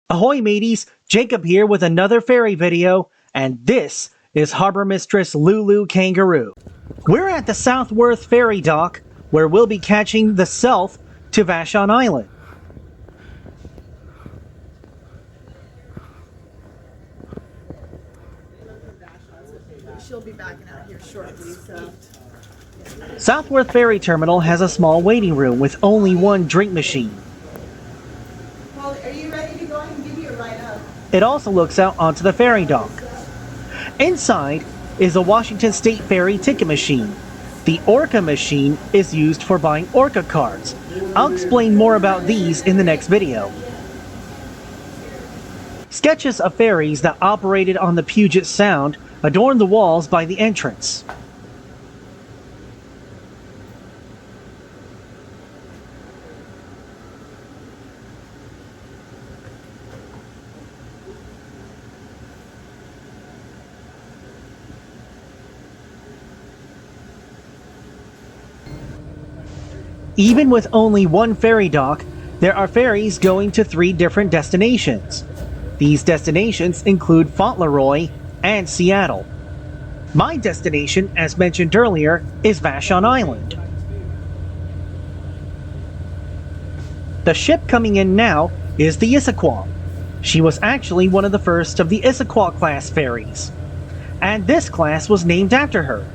Ahoy mateys, Jacob here with another ferry video, and this is Harbor Mistress Lulu Kangaroo. We're at the Southworth ferry dock, where we'll be catching the Sealth to Vashon Island. She'll be backing out here shortly, so. Southworth Ferry Terminal has a small waiting room with only one drink machine. Well, are you ready to go? I can give you a ride up. It also looks out onto the ferry dock. Inside is a Washington State Ferry ticket machine. The Orca machine is used for buying Orca cards. I'll explain more about these in the next video. Sketches of ferries that operated on the Puget Sound adorn the walls by the entrance. Even with only one ferry dock, there are ferries going to 3 different destinations. These destinations include Fauntleroy and Seattle. My destination, as mentioned earlier, is Vashon Island. The ship coming in now is the Issaquah. She was actually one of the first of the Issaquah class ferries, and this class was named after her.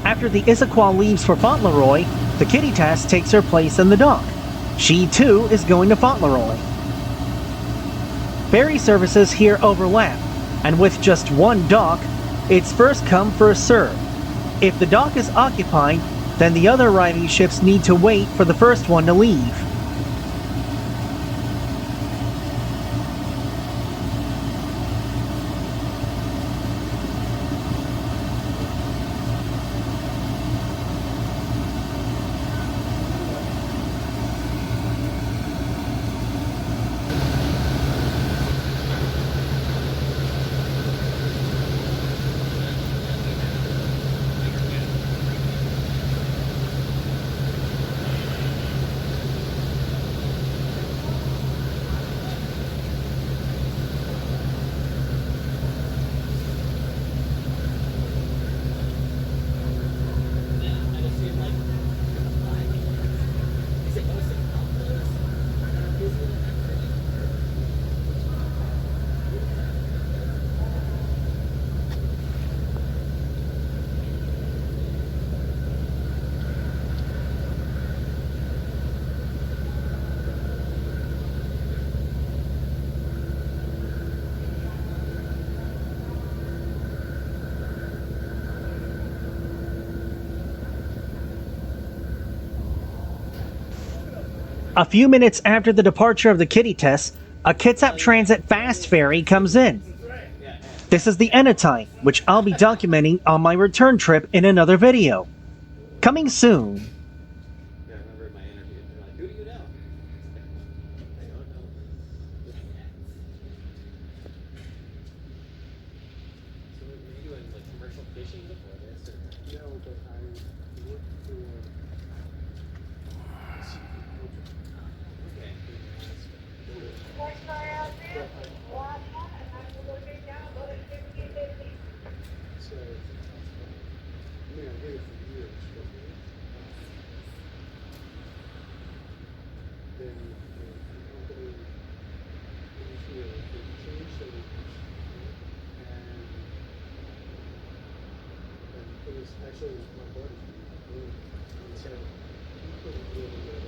After the Issaquah leaves for Fauntleroy, the Kitty Tass takes her place in the dock. She too is going to Fauntleroy. Ferry services here overlap, and with just one dock, it's first come first served. If the dock is occupied, then the other arriving ships need to wait for the first one to leave. A few minutes after the departure of the Kitty Tess, a Kitsap Transit Fast Ferry comes in. This is the Anytime, which I'll be documenting on my return trip in another video. Coming soon. Yeah, I remember in my interview, they're like, who do you know? I don't know. So were you doing like commercial fishing before this? Or? No, but I worked for Okay. Horsepower out there, last one, and I'm looking down, about 50-50. so I mean I did it for years, but then the company they changed so much, and it was actually my buddy, and so he couldn't deal with it.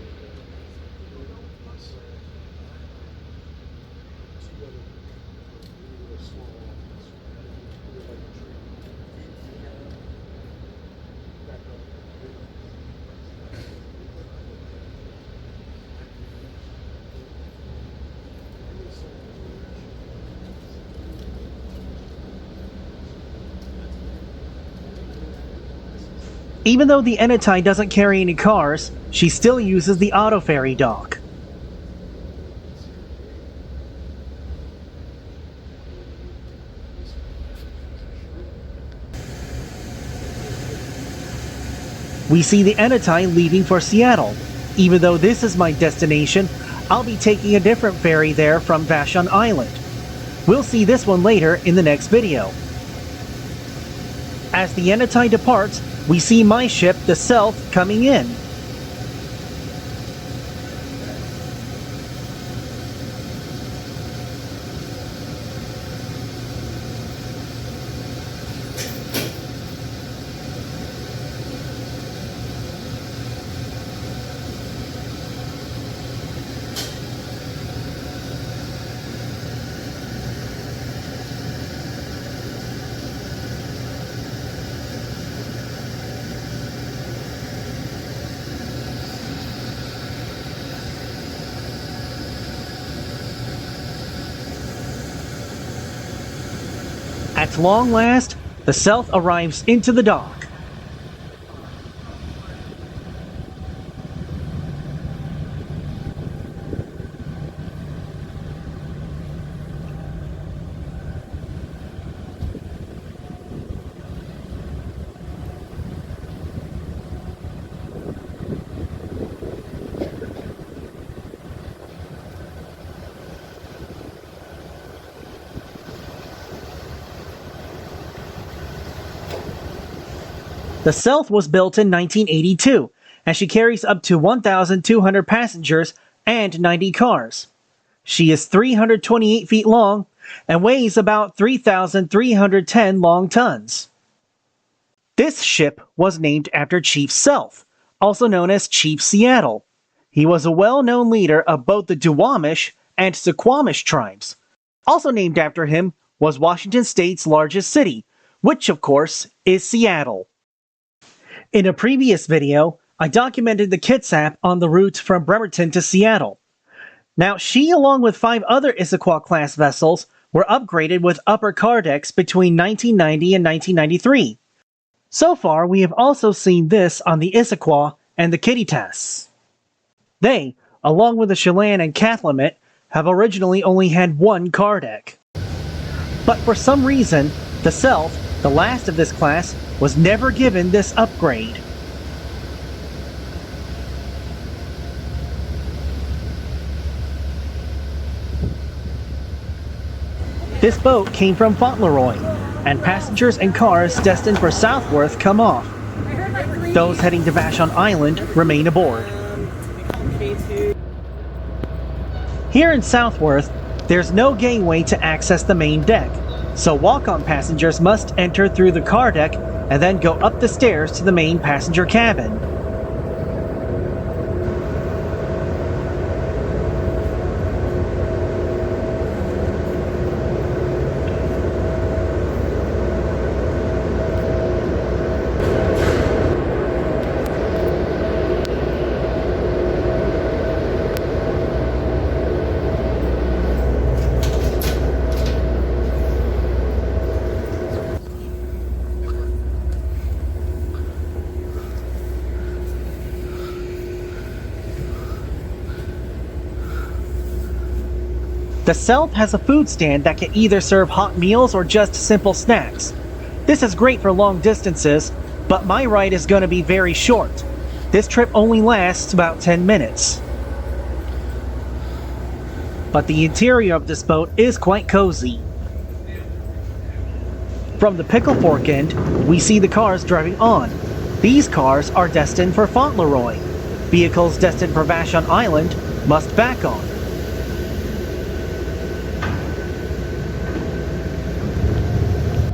So two other we were a small office, we were like a tree. Back up. Even though the Anytime doesn't carry any cars, she still uses the auto ferry dock. We see the Anytime leaving for Seattle. Even though this is my destination, I'll be taking a different ferry there from Vashon Island. We'll see this one later in the next video. As the Anytime departs, we see my ship, the Sealth, coming in. At long last, the Sealth arrives into the dock. The Sealth was built in 1982, and she carries up to 1,200 passengers and 90 cars. She is 328 feet long and weighs about 3,310 long tons. This ship was named after Chief Sealth, also known as Chief Seattle. He was a well-known leader of both the Duwamish and Suquamish tribes. Also named after him was Washington State's largest city, which of course is Seattle. In a previous video, I documented the Kitsap on the route from Bremerton to Seattle. Now, she, along with 5 other Issaquah-class vessels, were upgraded with upper car decks between 1990 and 1993. So far, we have also seen this on the Issaquah and the Kitty Tess. They, along with the Chelan and Cathlamet, have originally only had 1 car deck. But for some reason, the Sealth, the last of this class, was never given this upgrade. This boat came from Fauntleroy, and passengers and cars destined for Southworth come off. Those heading to Vashon Island remain aboard. Here in Southworth, there's no gangway to access the main deck, so walk-on passengers must enter through the car deck and then go up the stairs to the main passenger cabin. The Sealth has a food stand that can either serve hot meals or just simple snacks. This is great for long distances, but my ride is going to be very short. This trip only lasts about 10 minutes. But the interior of this boat is quite cozy. From the Pickle Fork end, we see the cars driving on. These cars are destined for Fauntleroy. Vehicles destined for Vashon Island must back on.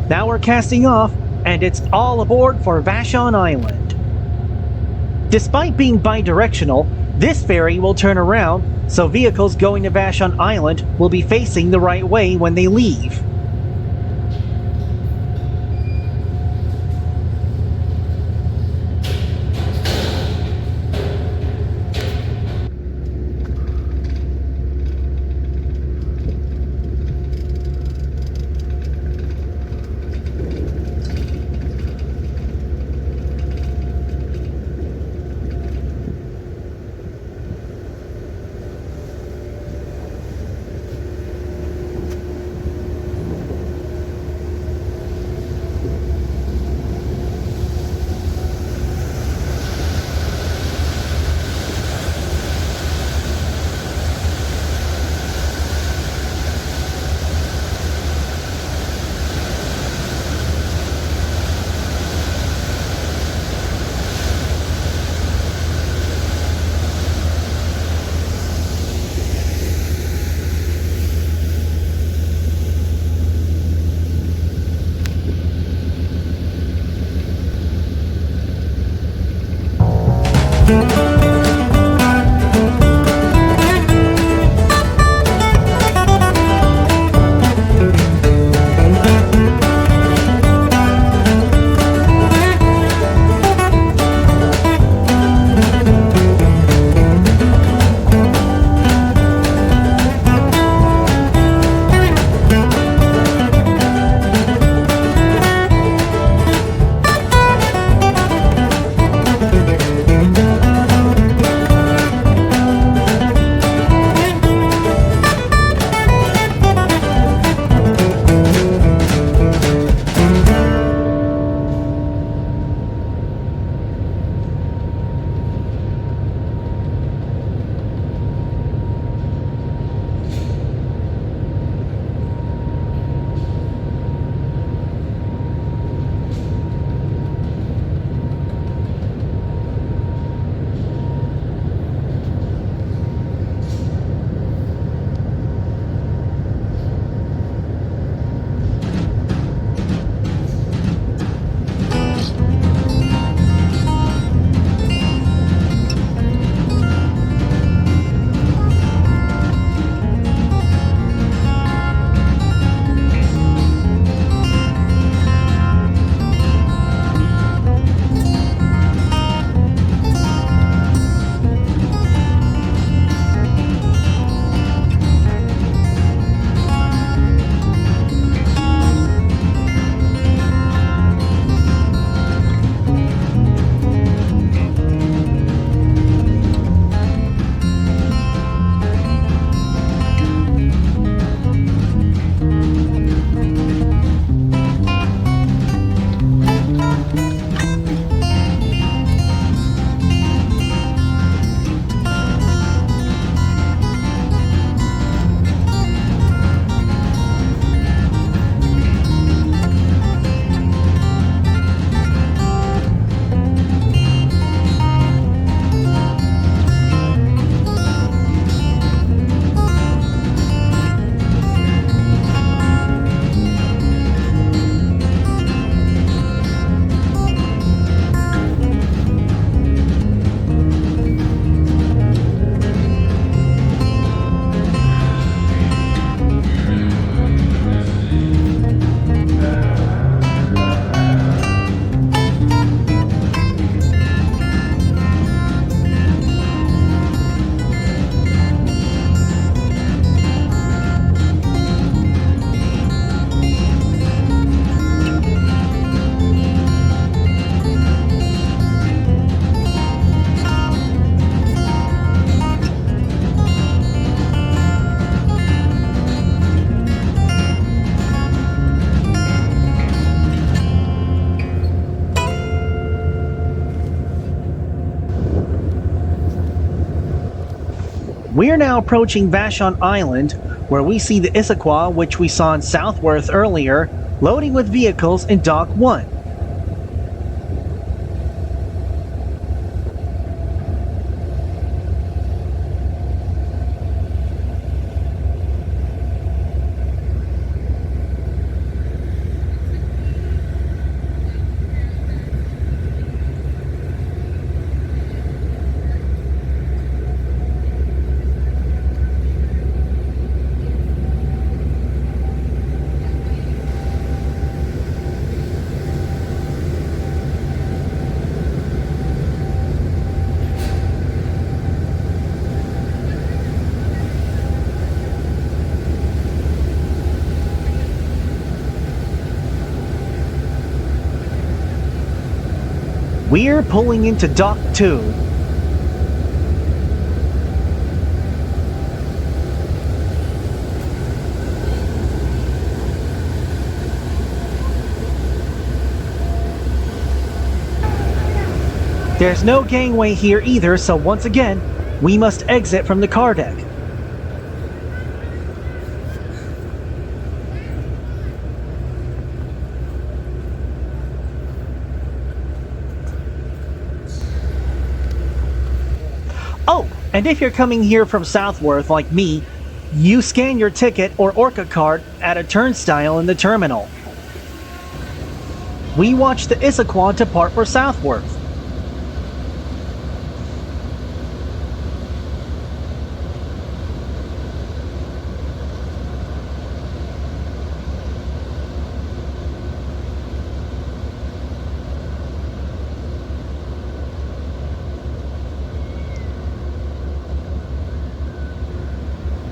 Now we're casting off, and it's all aboard for Vashon Island. Despite being bidirectional, this ferry will turn around, so vehicles going to Vashon Island will be facing the right way when they leave. We're now approaching Vashon Island, where we see the Issaquah, which we saw in Southworth earlier, loading with vehicles in Dock 1. We're pulling into Dock 2. There's no gangway here either, so once again, we must exit from the car deck. Oh, and if you're coming here from Southworth like me, you scan your ticket or Orca card at a turnstile in the terminal. We watch the Issaquah depart for Southworth.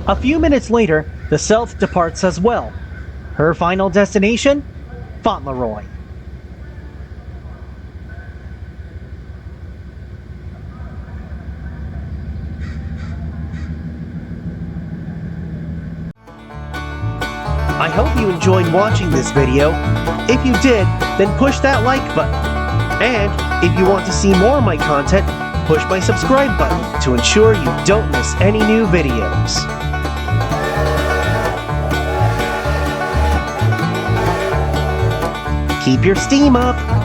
A few minutes later, the Sealth departs as well. Her final destination? Fauntleroy. I hope you enjoyed watching this video. If you did, then push that like button. And if you want to see more of my content, push my subscribe button to ensure you don't miss any new videos. Keep your steam up!